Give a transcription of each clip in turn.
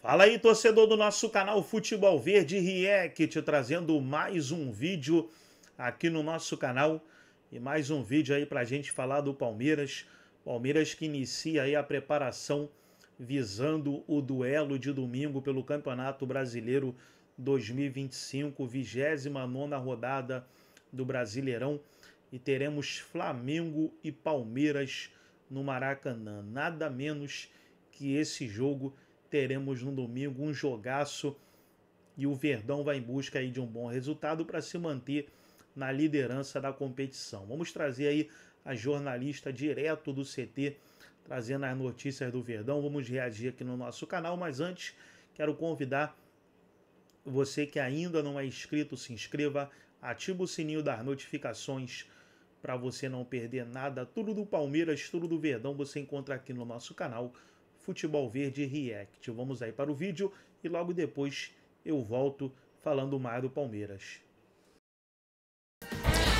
Fala aí, torcedor do nosso canal Futebol Verde React, trazendo mais um vídeo aqui no nosso canal e mais um vídeo aí pra gente falar do Palmeiras. Palmeiras que inicia aí a preparação visando o duelo de domingo pelo Campeonato Brasileiro 2025, 29ª rodada do Brasileirão, e teremos Flamengo e Palmeiras no Maracanã. Nada menos que esse jogo teremos no domingo, um jogaço, e o Verdão vai em busca aí de um bom resultado para se manter na liderança da competição. Vamos trazer aí a jornalista direto do CT, trazendo as notícias do Verdão. Vamos reagir aqui no nosso canal, mas antes quero convidar você que ainda não é inscrito, se inscreva, ativa o sininho das notificações para você não perder nada. Tudo do Palmeiras, tudo do Verdão você encontra aqui no nosso canal Futebol Verde React. Vamos aí para o vídeo e logo depois eu volto falando mais do Palmeiras.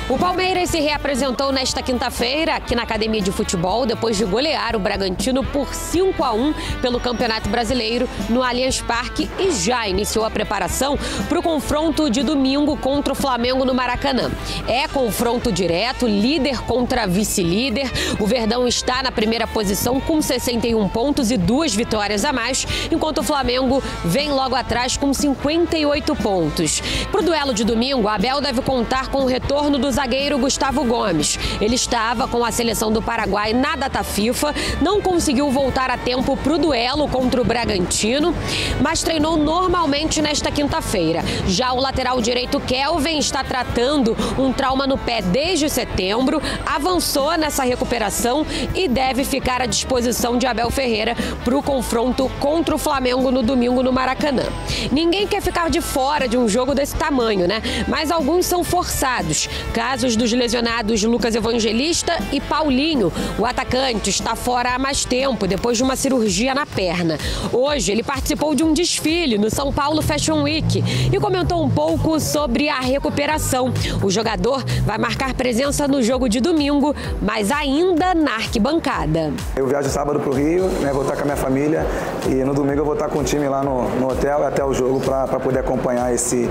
O Palmeiras se reapresentou nesta quinta-feira aqui na Academia de Futebol depois de golear o Bragantino por 5-1 pelo Campeonato Brasileiro no Allianz Parque e já iniciou a preparação para o confronto de domingo contra o Flamengo no Maracanã. É confronto direto, líder contra vice-líder. O Verdão está na primeira posição com 61 pontos e 2 vitórias a mais, enquanto o Flamengo vem logo atrás com 58 pontos. Para o duelo de domingo, a Abel deve contar com o retorno dos zagueiro Gustavo Gomes. Ele estava com a seleção do Paraguai na data FIFA, não conseguiu voltar a tempo para o duelo contra o Bragantino, mas treinou normalmente nesta quinta-feira. Já o lateral direito Kelvin está tratando um trauma no pé desde setembro, avançou nessa recuperação e deve ficar à disposição de Abel Ferreira para o confronto contra o Flamengo no domingo no Maracanã. Ninguém quer ficar de fora de um jogo desse tamanho, né? Mas alguns são forçados. Casos dos lesionados Lucas Evangelista e Paulinho. O atacante está fora há mais tempo, depois de uma cirurgia na perna. Hoje, ele participou de um desfile no São Paulo Fashion Week e comentou um pouco sobre a recuperação. O jogador vai marcar presença no jogo de domingo, mas ainda na arquibancada. Eu viajo sábado para o Rio, né, vou estar com a minha família e no domingo eu vou estar com o time lá no hotel até o jogo para poder acompanhar esse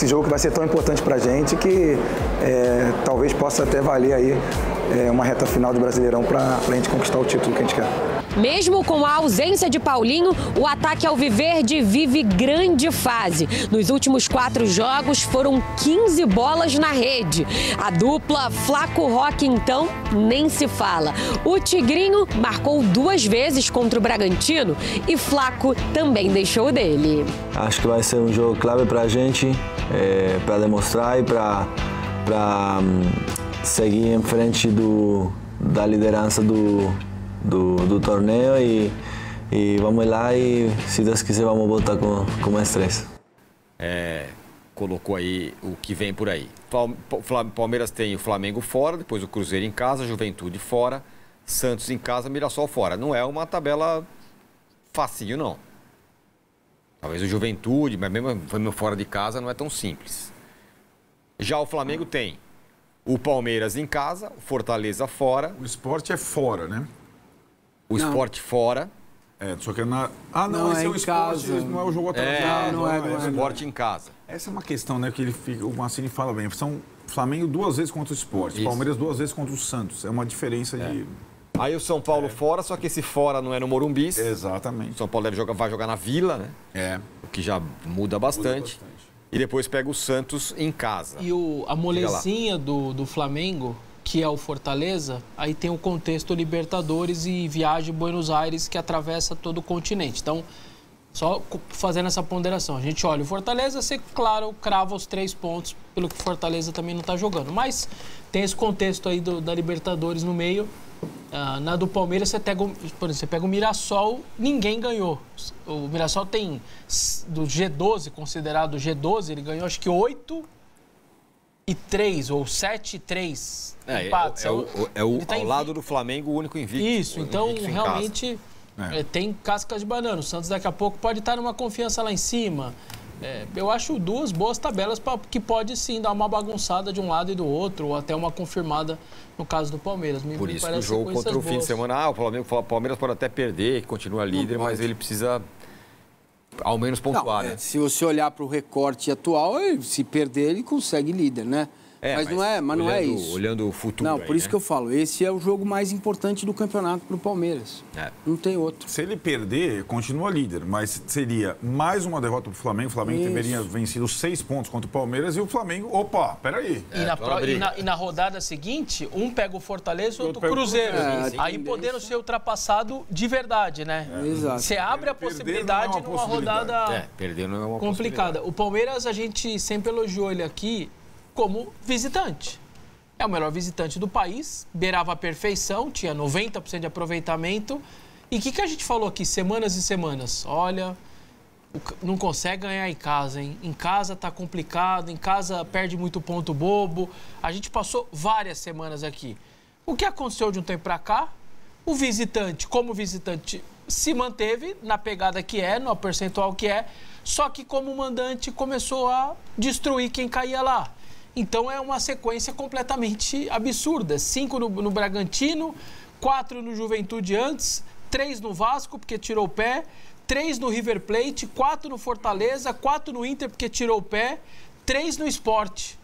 jogo que vai ser tão importante para a gente que talvez possa até valer aí uma reta final do Brasileirão para a gente conquistar o título que a gente quer. Mesmo com a ausência de Paulinho, o ataque alviverde vive grande fase. Nos últimos 4 jogos foram 15 bolas na rede. A dupla Flaco Roque, então, nem se fala. O Tigrinho marcou 2 vezes contra o Bragantino e Flaco também deixou dele. Acho que vai ser um jogo clave para a gente, para demonstrar e para seguir em frente da liderança do torneio e vamos lá e, se Deus quiser, vamos voltar com mais 3. Colocou aí o que vem por aí. Palmeiras tem o Flamengo fora, depois o Cruzeiro em casa, Juventude fora, Santos em casa, Mirassol fora. Não é uma tabela facinho, não. Talvez o Juventude, mas mesmo fora de casa não é tão simples. Já o Flamengo tem o Palmeiras em casa, o Fortaleza fora. O Sport é fora, né? O Sport fora. Só que é na... esse é o Sport, não é o jogo atrasado. Não é o Sport em casa. Essa é uma questão, né, que o Mancini fala bem. São Flamengo 2 vezes contra o Sport, Palmeiras 2 vezes contra o Santos. É uma diferença de... Aí o São Paulo fora, só que esse fora não é no Morumbi. Exatamente. O São Paulo vai jogar na Vila, né? O que já muda bastante. E depois pega o Santos em casa. E a molezinha do Flamengo, que é o Fortaleza, aí tem o contexto Libertadores e viagem a Buenos Aires, que atravessa todo o continente. Então, só fazendo essa ponderação. A gente olha o Fortaleza, você, claro, crava os 3 pontos, pelo que o Fortaleza também não está jogando. Mas tem esse contexto aí da Libertadores no meio. Na do Palmeiras, por exemplo, você pega o Mirassol, ninguém ganhou. O Mirassol tem, do G12, considerado G12, ele ganhou acho que 8-3 ou 7-3 empates. Ao lado do Flamengo, o único invicto. Isso, então realmente tem casca de banana. O Santos daqui a pouco pode estar numa confiança lá em cima. Eu acho 2 boas tabelas que pode sim dar uma bagunçada de um lado e do outro, ou até uma confirmada no caso do Palmeiras. Por isso que o jogo contra o fim de semana, o Palmeiras pode até perder, que continua líder, mas ele precisa ao menos pontuar, Não, né? Se você olhar para o recorte atual, se perder, ele consegue líder, né? Mas não é isso. Olhando o futuro. Não, aí, por isso né? que eu falo, esse é o jogo mais importante do campeonato para o Palmeiras. Não tem outro. Se ele perder, continua líder, mas seria mais uma derrota para o Flamengo. O Flamengo teria vencido 6 pontos contra o Palmeiras e o Flamengo, opa, peraí. E na rodada seguinte, um pega o Fortaleza e outro o Cruzeiro. Aí podendo ser ultrapassado de verdade, né? Exato. Você abre a possibilidade numa rodada perder não é uma complicada. O Palmeiras, a gente sempre elogiou ele aqui como visitante. É o melhor visitante do país, beirava a perfeição, tinha 90% de aproveitamento. E o que a gente falou aqui, semanas e semanas? Olha, não consegue ganhar em casa, hein? Em casa tá complicado, em casa perde muito ponto bobo. A gente passou várias semanas aqui. O que aconteceu de um tempo para cá? O visitante, como visitante, se manteve na pegada que é, no percentual que é, só que como mandante começou a destruir quem caía lá. Então é uma sequência completamente absurda. 5 no Bragantino, 4 no Juventude antes, 3 no Vasco, porque tirou o pé, 3 no River Plate, 4 no Fortaleza, 4 no Inter, porque tirou o pé, 3 no Sport.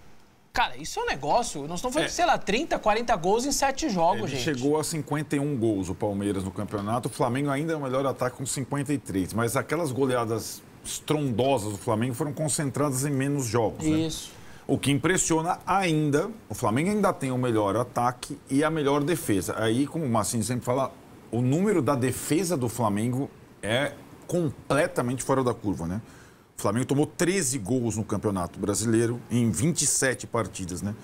Cara, isso é um negócio. Nós estamos falando, sei lá, 30, 40 gols em 7 jogos, gente. Chegou a 51 gols o Palmeiras no campeonato. O Flamengo ainda é o melhor ataque com 53. Mas aquelas goleadas estrondosas do Flamengo foram concentradas em menos jogos, né? Isso. O que impressiona ainda, o Flamengo ainda tem o melhor ataque e a melhor defesa. Aí, como o Massinho sempre fala, o número da defesa do Flamengo é completamente fora da curva, né? O Flamengo tomou 13 gols no Campeonato Brasileiro em 27 partidas, né?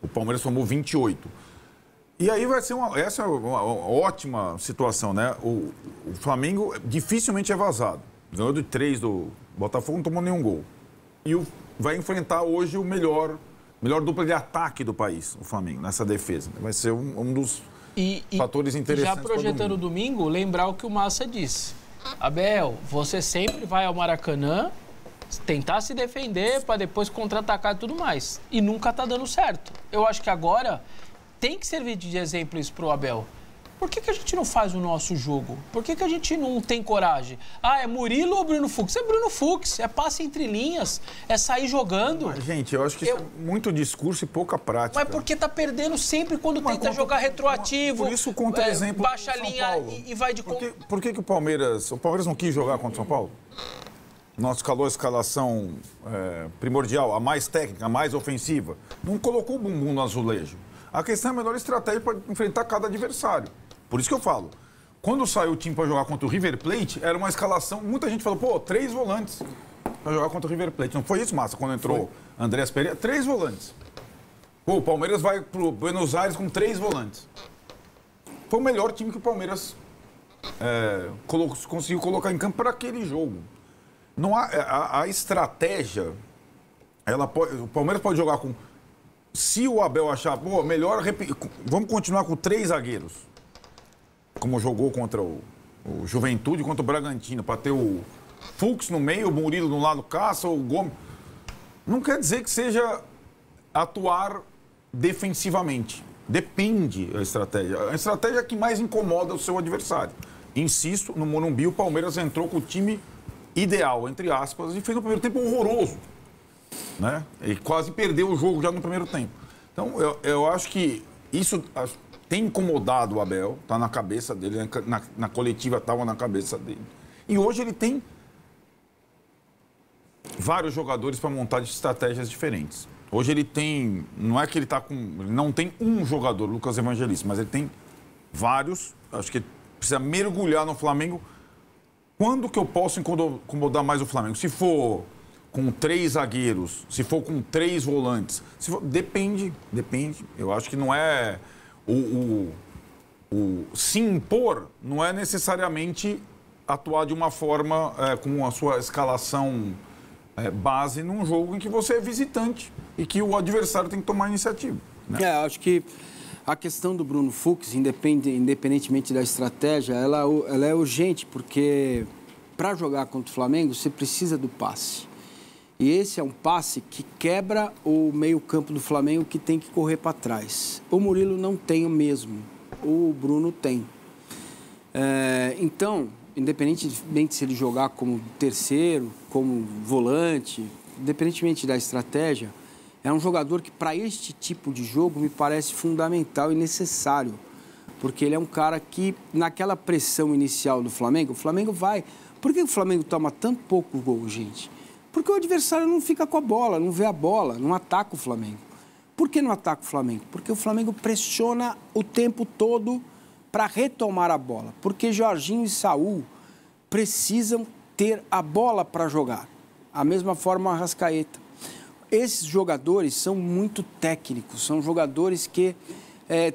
O Palmeiras tomou 28. E aí vai ser essa é uma ótima situação, né? O Flamengo dificilmente é vazado. Ganhou de 3 do Botafogo, não tomou nenhum gol. E vai enfrentar hoje o melhor dupla de ataque do país, o Flamengo, nessa defesa. Vai ser um dos fatores interessantes. Já projetando o domingo, lembrar o que o Massa disse. Abel, você sempre vai ao Maracanã tentar se defender para depois contra-atacar e tudo mais. E nunca tá dando certo. Eu acho que agora tem que servir de exemplo isso pro Abel. Por que a gente não faz o nosso jogo? Por que a gente não tem coragem? É Murilo ou Bruno Fux? É Bruno Fux, é passe entre linhas, é sair jogando. Mas, gente, eu acho que isso é muito discurso e pouca prática. Mas porque tá perdendo sempre quando tenta jogar retroativo. Por isso conta exemplo baixa a São linha Paulo. e vai de... Por que o Palmeiras não quis jogar contra o São Paulo? Nós escalou a escalação primordial, a mais técnica, a mais ofensiva. Não colocou o bumbum no azulejo. A questão é a melhor estratégia para enfrentar cada adversário. Por isso que eu falo, quando saiu o time para jogar contra o River Plate, era uma escalação, muita gente falou, 3 volantes para jogar contra o River Plate. Não foi isso, Massa, quando entrou Andrés Pereira? 3 volantes. O Palmeiras vai para o Buenos Aires com 3 volantes. Foi o melhor time que o Palmeiras conseguiu colocar em campo para aquele jogo. Não a estratégia, o Palmeiras pode jogar com... Se o Abel achar, melhor, vamos continuar com 3 zagueiros. Como jogou contra o Juventude, contra o Bragantino, para ter o Fux no meio, o Murilo no lado, Caça, o Gomes. Não quer dizer que seja atuar defensivamente. Depende da estratégia. A estratégia que mais incomoda o seu adversário. Insisto, no Morumbi o Palmeiras entrou com o time ideal, entre aspas, e fez um primeiro tempo horroroso, né? E quase perdeu o jogo já no primeiro tempo. Então, eu acho que isso tem incomodado o Abel, está na cabeça dele, na coletiva estava na cabeça dele. E hoje ele tem vários jogadores para montar de estratégias diferentes. Hoje ele tem, não é que ele não tem um jogador, Lucas Evangelista, mas ele tem vários. Acho que ele precisa mergulhar no Flamengo. Quando que eu posso incomodar mais o Flamengo? Se for com 3 zagueiros, se for com 3 volantes, depende. Eu acho que não é se impor, não é necessariamente atuar de uma forma com a sua escalação base num jogo em que você é visitante e que o adversário tem que tomar iniciativa, né? Acho que a questão do Bruno Fux, independentemente da estratégia, ela é urgente, porque para jogar contra o Flamengo você precisa do passe. E esse é um passe que quebra o meio-campo do Flamengo, que tem que correr para trás. O Murilo não tem o mesmo, o Bruno tem. Então, independentemente se ele jogar como terceiro, como volante, independentemente da estratégia, é um jogador que, para este tipo de jogo, me parece fundamental e necessário. Porque ele é um cara que, naquela pressão inicial do Flamengo, o Flamengo vai... Por que o Flamengo toma tanto pouco gol, gente? Porque o adversário não fica com a bola, não vê a bola, não ataca o Flamengo. Por que não ataca o Flamengo? Porque o Flamengo pressiona o tempo todo para retomar a bola. Porque Jorginho e Saúl precisam ter a bola para jogar. A mesma forma o Arrascaeta. Esses jogadores são muito técnicos, são jogadores que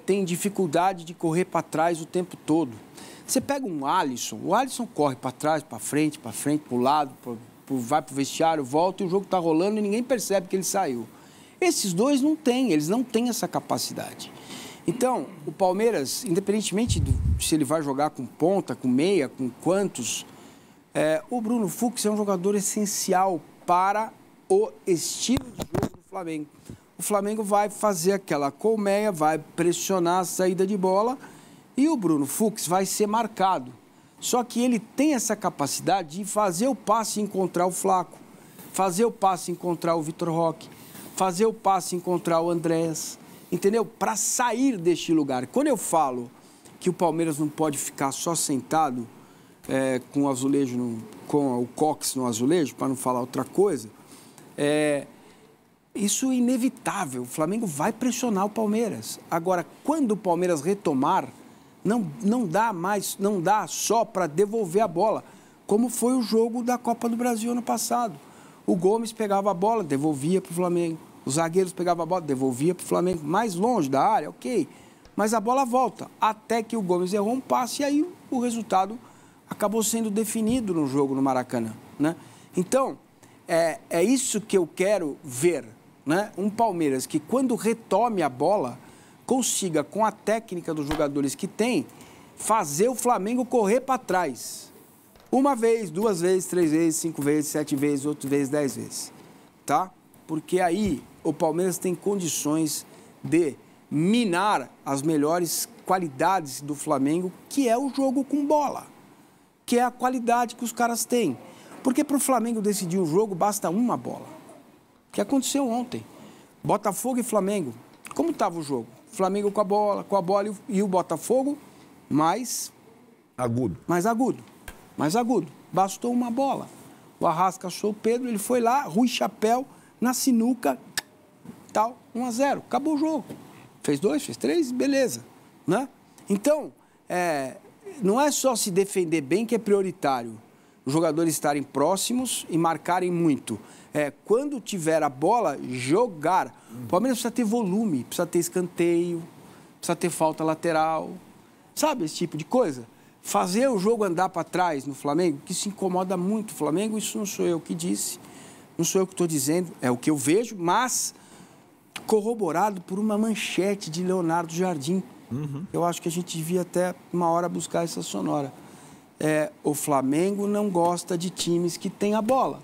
têm dificuldade de correr para trás o tempo todo. Você pega um Alisson, o Alisson corre para trás, para frente, para o lado, vai para o vestiário, volta e o jogo está rolando e ninguém percebe que ele saiu. Esses dois não têm, eles não têm essa capacidade. Então, o Palmeiras, independentemente se ele vai jogar com ponta, com meia, com quantos, o Bruno Fux é um jogador essencial para o estilo de jogo do Flamengo. O Flamengo vai fazer aquela colmeia, vai pressionar a saída de bola e o Bruno Fux vai ser marcado. Só que ele tem essa capacidade de fazer o passe e encontrar o Flaco, fazer o passe e encontrar o Vitor Roque, fazer o passe e encontrar o Andrés, entendeu? Para sair deste lugar. Quando eu falo que o Palmeiras não pode ficar só sentado com o azulejo, com o cox no azulejo, para não falar outra coisa, isso é inevitável. O Flamengo vai pressionar o Palmeiras. Agora, quando o Palmeiras retomar, não dá só para devolver a bola, como foi o jogo da Copa do Brasil ano passado. O Gomes pegava a bola, devolvia para o Flamengo. Os zagueiros pegavam a bola, devolvia para o Flamengo. Mais longe da área, ok. Mas a bola volta, até que o Gomes errou um passe e aí o resultado acabou sendo definido no jogo no Maracanã, né? Então, é isso que eu quero ver, né? Um Palmeiras que, quando retome a bola, consiga, com a técnica dos jogadores que tem, fazer o Flamengo correr para trás. Uma vez, 2 vezes, 3 vezes, 5 vezes, 7 vezes, 8 vezes, 10 vezes. Tá? Porque aí o Palmeiras tem condições de minar as melhores qualidades do Flamengo, que é o jogo com bola, que é a qualidade que os caras têm. Porque para o Flamengo decidir o jogo, basta uma bola. O que aconteceu ontem? Botafogo e Flamengo. Como estava o jogo? Flamengo com a bola e o Botafogo mais agudo. Mais agudo. Bastou uma bola. O Arrasca achou o Pedro, ele foi lá, Rui Chapéu, na sinuca, tal, 1-0. Acabou o jogo. Fez 2, fez 3, beleza. Né? Então, não é só se defender bem que é prioritário. Os jogadores estarem próximos e marcarem muito. Quando tiver a bola, jogar. O Palmeiras precisa ter volume, precisa ter escanteio, precisa ter falta lateral. Sabe esse tipo de coisa? Fazer o jogo andar para trás no Flamengo, que se incomoda muito o Flamengo, isso não sou eu que disse, não sou eu que estou dizendo, é o que eu vejo, mas corroborado por uma manchete de Leonardo Jardim. Eu acho que a gente devia até uma hora buscar essa sonora. O Flamengo não gosta de times que têm a bola.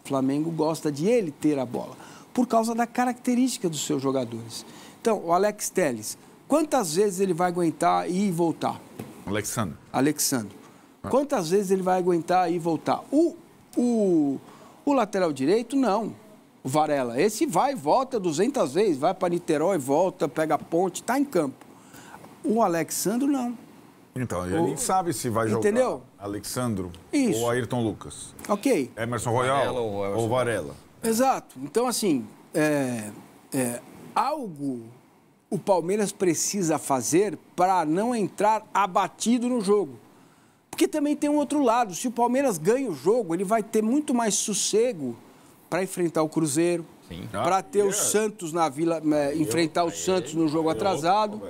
O Flamengo gosta de ele ter a bola, por causa da característica dos seus jogadores. Então, o Alex Telles, quantas vezes ele vai aguentar ir e voltar? Alexandre. Quantas vezes ele vai aguentar ir e voltar? O lateral direito, não. O Varela, esse vai e volta 200 vezes, vai para Niterói, volta, pega a ponte, está em campo. O Alexandre, não. Então, ele nem sabe se vai jogar, entendeu? Alexandro Isso. ou Ayrton Lucas. Ok. Emerson Royal ou Varela. Exato. Então, assim, algo o Palmeiras precisa fazer para não entrar abatido no jogo. Porque também tem um outro lado. Se o Palmeiras ganha o jogo, ele vai ter muito mais sossego para enfrentar o Cruzeiro, para ter o Santos na Vila, enfrentar o Santos no jogo atrasado.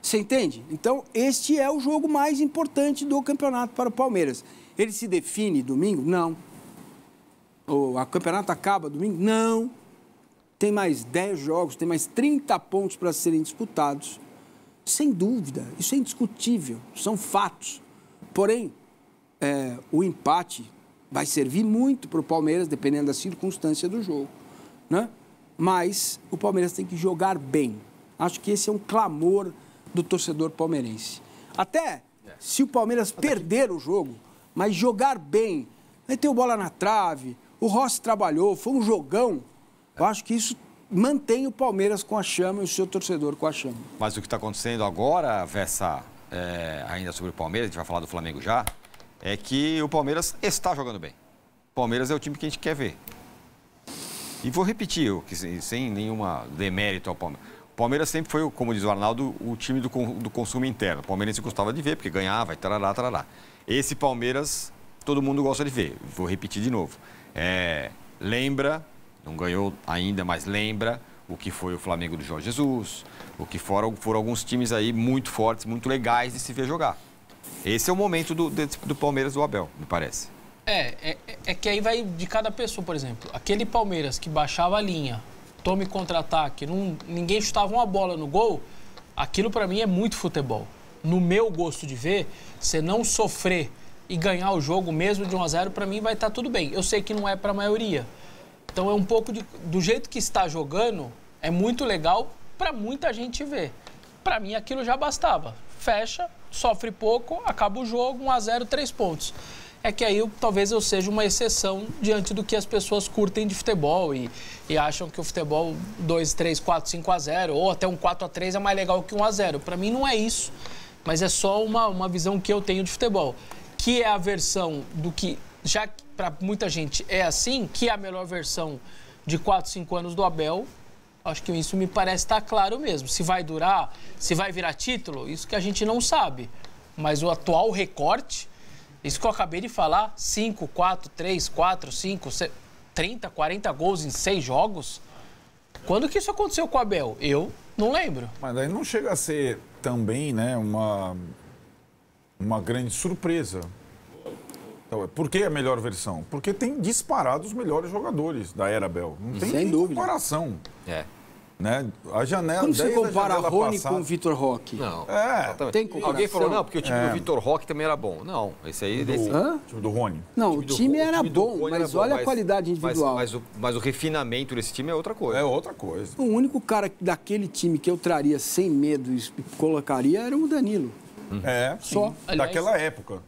Você entende? Então, este é o jogo mais importante do campeonato para o Palmeiras. Ele se define domingo? Não. O campeonato acaba domingo? Não. Tem mais 10 jogos, tem mais 30 pontos para serem disputados. Sem dúvida, isso é indiscutível, são fatos. Porém, o empate vai servir muito para o Palmeiras, dependendo da circunstância do jogo, né? Mas o Palmeiras tem que jogar bem. Acho que esse é um clamor do torcedor palmeirense. Até se o Palmeiras perder o jogo, Mas jogar bem, meteu bola na trave, o Rossi trabalhou, foi um jogão. Eu acho que isso mantém o Palmeiras com a chama e o seu torcedor com a chama. Mas o que está acontecendo agora, Vessa, ainda sobre o Palmeiras, a gente vai falar do Flamengo já, é que o Palmeiras está jogando bem. O Palmeiras é o time que a gente quer ver. E vou repetir, sem nenhuma demérito ao Palmeiras. O Palmeiras sempre foi, como diz o Arnaldo, o time do consumo interno. O Palmeiras se gostava de ver, porque ganhava e tarará, tarará. Esse Palmeiras, todo mundo gosta de ver. Vou repetir de novo. Lembra, não ganhou ainda, mas lembra o que foi o Flamengo do Jorge Jesus, o que foram alguns times aí muito fortes, muito legais de se ver jogar. Esse é o momento do Palmeiras do Abel, me parece. É que aí vai de cada pessoa, por exemplo. Aquele Palmeiras que baixava a linha, tome contra-ataque, ninguém chutava uma bola no gol, aquilo pra mim é muito futebol. No meu gosto de ver, você não sofrer e ganhar o jogo mesmo de 1-0, pra mim vai estar tudo bem. Eu sei que não é pra maioria. Então é um pouco do jeito que está jogando, é muito legal pra muita gente ver. Pra mim aquilo já bastava. Fecha, sofre pouco, acaba o jogo, 1-0, 3 pontos. É que aí talvez eu seja uma exceção diante do que as pessoas curtem de futebol e acham que o futebol 2, 3, 4, 5-0 ou até um 4-3 é mais legal que 1-0. Para mim não é isso, mas é só uma visão que eu tenho de futebol, que é a versão do que, já para muita gente é assim, que é a melhor versão de 4, 5 anos do Abel. Acho que isso me parece estar claro mesmo. Se vai durar, se vai virar título, isso que a gente não sabe. Mas o atual recorte, isso que eu acabei de falar, 5, 4, 3, 4, 5, 30, 40 gols em 6 jogos. Quando que isso aconteceu com o Abel? Eu não lembro. Mas daí não chega a ser também, né, uma grande surpresa. Então, por que a melhor versão? Porque tem disparado os melhores jogadores da era Abel. Não tem sem dúvida comparação. Né? A janela. Como você compara Rony passada com o Vitor Roque? Não. Tem comparação. Alguém falou, não, porque o time do Vitor Roque também era bom. Não, esse aí... O time do Rony. Não, o time era bom, mas olha a qualidade individual. Mas o refinamento desse time é outra coisa. É outra coisa. O único cara daquele time que eu traria sem medo e colocaria era o Danilo. Só. Daquela época.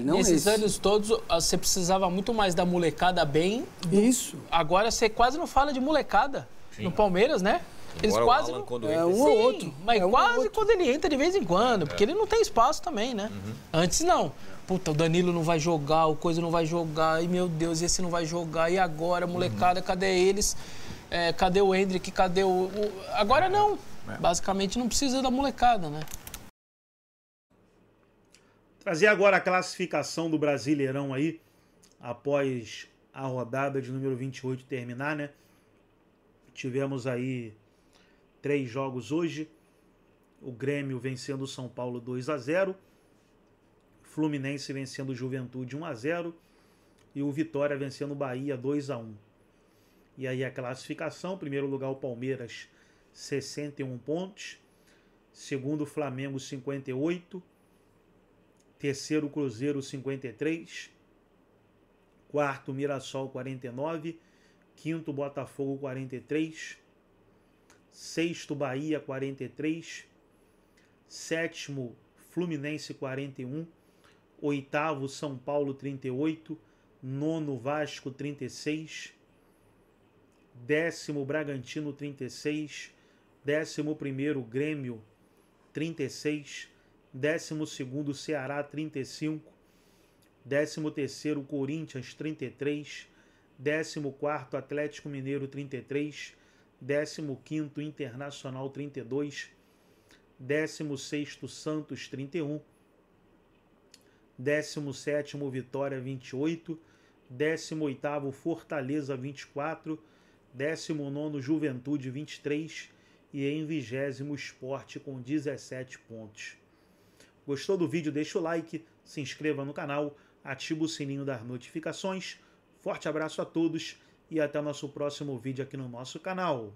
Nesses anos todos, você precisava muito mais da molecada bem. Isso. Agora você quase não fala de molecada. Sim. No Palmeiras, né? Eles agora quase o Alan, quando entra, entra, um ou outro. Mas quase quando ele entra de vez em quando, porque ele não tem espaço também, né? Antes não. Puta, o Danilo não vai jogar, o Coisa não vai jogar, e meu Deus, esse não vai jogar, e agora, molecada, cadê eles? Cadê o Hendrick? Cadê o... Agora não. Basicamente não precisa da molecada, né? Trazer agora a classificação do Brasileirão aí, após a rodada de número 28 terminar, né? Tivemos aí 3 jogos hoje. O Grêmio vencendo o São Paulo 2-0. Fluminense vencendo o Juventude 1-0. E o Vitória vencendo o Bahia 2-1. E aí a classificação. Primeiro lugar o Palmeiras, 61 pontos. Segundo o Flamengo, 58. Terceiro Cruzeiro, 53. Quarto Mirassol, 49. Quinto, Botafogo, 43. Sexto, Bahia, 43. Sétimo, Fluminense, 41. Oitavo, São Paulo, 38. Nono, Vasco, 36. Décimo, Bragantino, 36. 11º, Grêmio, 36. 12º, Ceará, 35. 13º, Corinthians, 33. 14º, Atlético Mineiro, 33. 15º, Internacional, 32. 16º, Santos, 31. 17º, Vitória, 28. 18º, Fortaleza, 24. 19º, Juventude, 23. E em 20º, Sport, com 17 pontos. Gostou do vídeo? Deixa o like, se inscreva no canal, ativa o sininho das notificações. Forte abraço a todos e até o nosso próximo vídeo aqui no nosso canal.